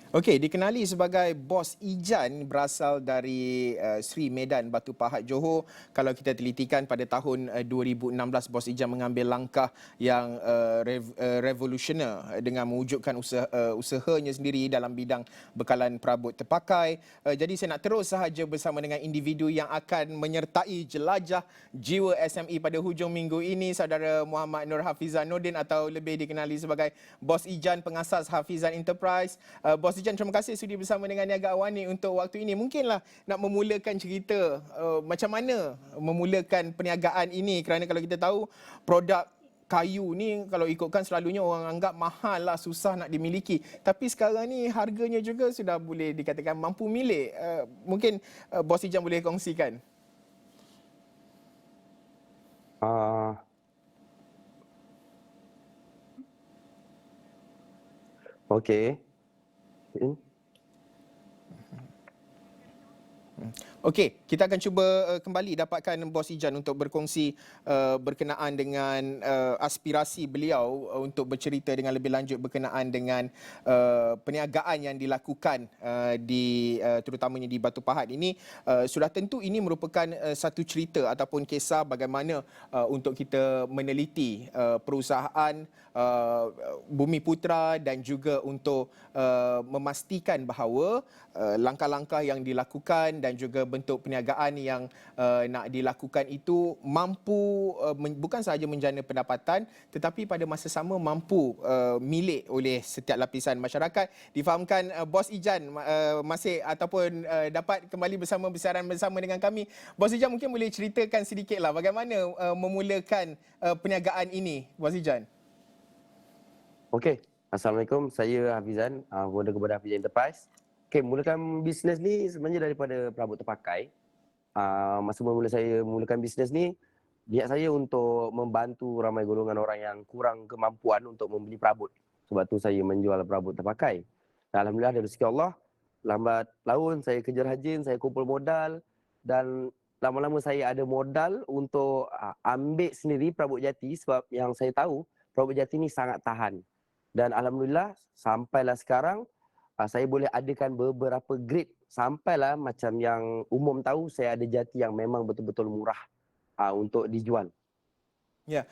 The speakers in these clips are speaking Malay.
Okey, dikenali sebagai Bos Ijan berasal dari Sri Medan, Batu Pahat, Johor. Kalau kita telitikan pada tahun 2016, Bos Ijan mengambil langkah yang revolusioner dengan mewujudkan usahanya sendiri dalam bidang bekalan perabot terpakai. Jadi saya nak terus sahaja bersama dengan individu yang akan menyertai jelajah jiwa SME pada hujung minggu ini, saudara Muhammad Nur Hafizan Nordin atau lebih dikenali sebagai Bos Ijan, pengasas Hafizan Enterprise. Bos Ijan, terima kasih sudi bersama dengan Niaga Awani untuk waktu ini. Mungkinlah nak memulakan cerita macam mana memulakan perniagaan ini, kerana kalau kita tahu produk kayu ni kalau ikutkan selalunya orang anggap mahal lah, susah nak dimiliki. Tapi sekarang ni harganya juga sudah boleh dikatakan mampu milik. Mungkin Bos Ijan boleh kongsikan. Ah, Okey. Okey, kita akan cuba kembali dapatkan Bos Ijan untuk berkongsi berkenaan dengan aspirasi beliau untuk bercerita dengan lebih lanjut berkenaan dengan perniagaan yang dilakukan terutamanya di Batu Pahat ini. Sudah tentu ini merupakan satu cerita ataupun kisah bagaimana untuk kita meneliti perusahaan Bumi Putra dan juga untuk memastikan bahawa langkah-langkah yang dilakukan dan juga bentuk perniagaan yang nak dilakukan itu mampu bukan sahaja menjana pendapatan tetapi pada masa sama mampu milik oleh setiap lapisan masyarakat. Difahamkan Bos Ijan masih ataupun dapat kembali bersiaran bersama dengan kami. Bos Ijan, mungkin boleh ceritakan sedikitlah bagaimana memulakan perniagaan ini, Bos Ijan. Okey. Assalamualaikum. Saya Hafizan, founder kepada Hafizan Enterprise. Okey, mulakan bisnes ni sebenarnya daripada perabot terpakai. Masa mula saya mulakan bisnes ni, niat saya untuk membantu ramai golongan orang yang kurang kemampuan untuk membeli perabot. Sebab tu saya menjual perabot terpakai. Dan alhamdulillah dari rezeki Allah, lambat laun saya kejar rajin, saya kumpul modal dan lama-lama saya ada modal untuk ambil sendiri perabot jati sebab yang saya tahu perabot jati ni sangat tahan. Dan alhamdulillah sampailah sekarang saya boleh adakan beberapa grade sampailah macam yang umum tahu saya ada jati yang memang betul-betul murah untuk dijual. Ya,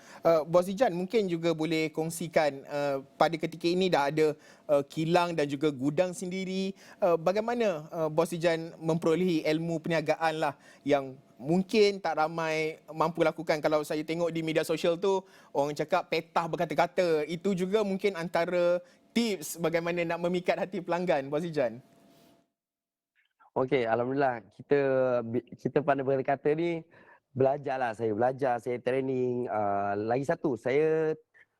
Bos Ijan mungkin juga boleh kongsikan pada ketika ini dah ada kilang dan juga gudang sendiri. Bagaimana Bos Ijan memperolehi ilmu perniagaan lah yang mungkin tak ramai mampu lakukan. Kalau saya tengok di media sosial tu, orang cakap petah berkata-kata. Itu juga mungkin antara tips bagaimana nak memikat hati pelanggan, Bos Ijan. Okey, alhamdulillah kita pandai berkata ni belajarlah, saya belajar, saya training. Lagi satu, saya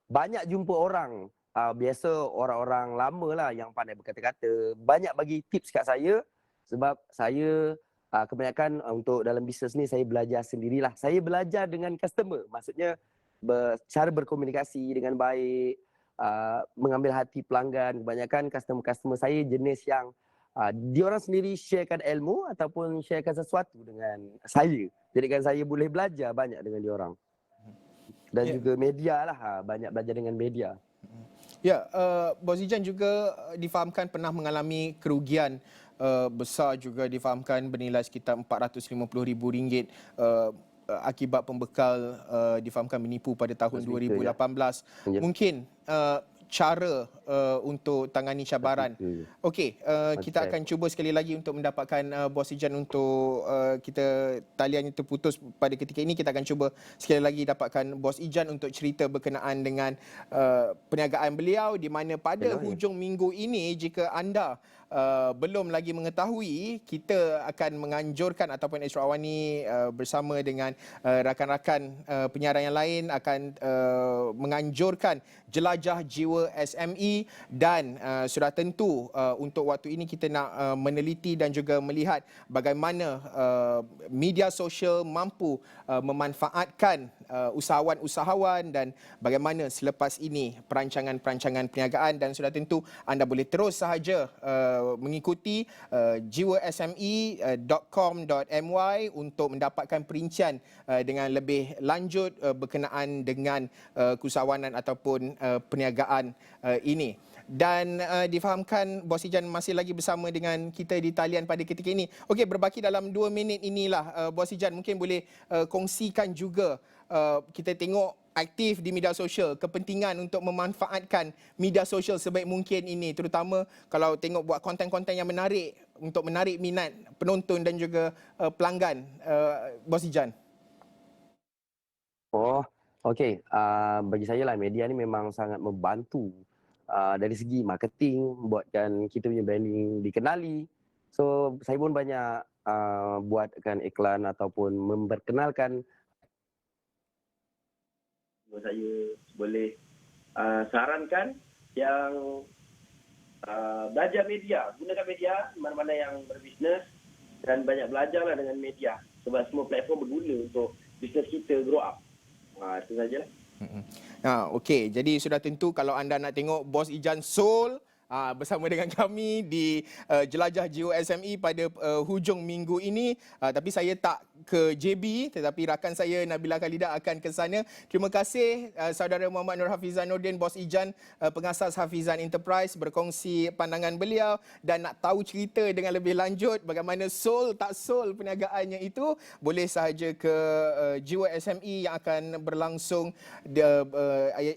banyak jumpa orang, biasa orang-orang lama lah yang pandai berkata-kata, banyak bagi tips kat saya sebab saya kebanyakan untuk dalam bisnes ni saya belajar sendirilah. Saya belajar dengan customer, maksudnya cara berkomunikasi dengan baik, mengambil hati pelanggan. Kebanyakan customer-customer saya jenis yang diorang sendiri sharekan ilmu ataupun sharekan sesuatu dengan saya. Jadikan saya boleh belajar banyak dengan diorang. Dan juga media lah, banyak belajar dengan media. Ya, Bos Ijan juga difahamkan pernah mengalami kerugian besar, juga difahamkan bernilai sekitar RM450,000 akibat pembekal difahamkan menipu pada tahun 2018. Ya. Mungkin cara untuk tangani cabaran. Okey, kita akan cuba sekali lagi untuk mendapatkan Bos Ijan untuk kita taliannya terputus pada ketika ini. Kita akan cuba sekali lagi dapatkan Bos Ijan untuk cerita berkenaan dengan perniagaan beliau, di mana pada hujung minggu ini jika anda belum lagi mengetahui, kita akan menganjurkan ataupun Astro Awani bersama dengan rakan-rakan penyiaran yang lain akan menganjurkan jelajah jiwa SME dan sudah tentu untuk waktu ini kita nak meneliti dan juga melihat bagaimana media sosial mampu memanfaatkan usahawan-usahawan dan bagaimana selepas ini perancangan-perancangan perniagaan. Dan sudah tentu anda boleh terus sahaja mengikuti jiwasme.com.my untuk mendapatkan perincian dengan lebih lanjut berkenaan dengan keusahawanan ataupun perniagaan ini. dan difahamkan Bos Ijan masih lagi bersama dengan kita di talian pada ketika ini. Okey, berbaki dalam 2 minit inilah Bos Ijan mungkin boleh kongsikan juga, kita tengok aktif di media sosial, kepentingan untuk memanfaatkan media sosial sebaik mungkin ini, terutama kalau tengok buat konten-konten yang menarik untuk menarik minat penonton dan juga pelanggan, Bos Ijan. Oh, okey. Bagi saya lah media ni memang sangat membantu dari segi marketing, buatkan kita punya branding dikenali. So, saya pun banyak buatkan iklan ataupun memperkenalkan. Saya boleh sarankan yang belajar media, gunakan media mana-mana yang berbisnes dan banyak belajarlah dengan media sebab semua platform berguna untuk bisnes kita grow up. Itu sajalah. Okey, jadi sudah tentu kalau anda nak tengok Bos Ijan Soul bersama dengan kami di Jelajah GOSME pada hujung minggu ini, tapi saya tak ke JB tetapi rakan saya Nabila Khalidah akan ke sana. Terima kasih saudara Muhammad Nur Hafizanuddin, Bos Ijan, pengasas Hafizan Enterprise, berkongsi pandangan beliau, dan nak tahu cerita dengan lebih lanjut bagaimana soul tak soul perniagaannya itu, boleh sahaja ke GOSME yang akan berlangsung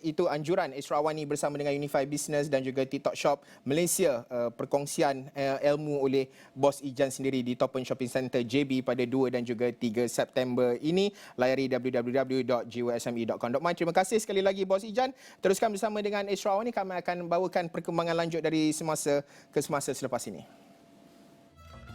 itu anjuran Israwani bersama dengan Unify Business dan juga TikTok Shop Malaysia, perkongsian ilmu oleh Bos Ijan sendiri di Topen Shopping Centre JB pada 2 dan juga 3 September ini. Layari www.gwsme.com.my. Terima kasih sekali lagi Bos Ijan. Teruskan bersama dengan Israwani, kami akan bawakan perkembangan lanjut dari semasa ke semasa selepas ini.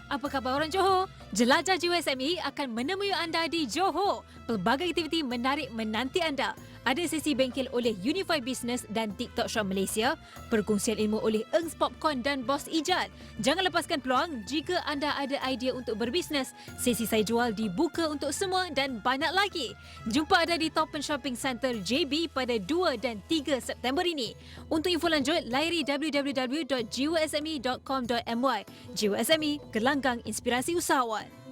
Apa khabar orang Johor? Jelajah GOSME akan menemui anda di Johor. Pelbagai aktiviti menarik menanti anda. Ada sesi bengkel oleh Unify Business dan TikTok Shop Malaysia, perkongsian ilmu oleh Engs Popcorn dan Bos Ijan. Jangan lepaskan peluang jika anda ada idea untuk berbisnes. Sesi saya jual dibuka untuk semua dan banyak lagi. Jumpa anda di Topen Shopping Centre JB pada 2 dan 3 September ini. Untuk info lanjut, layari www.gwsme.com.my. GOSME, Gelanggang Inspirasi Usahawan.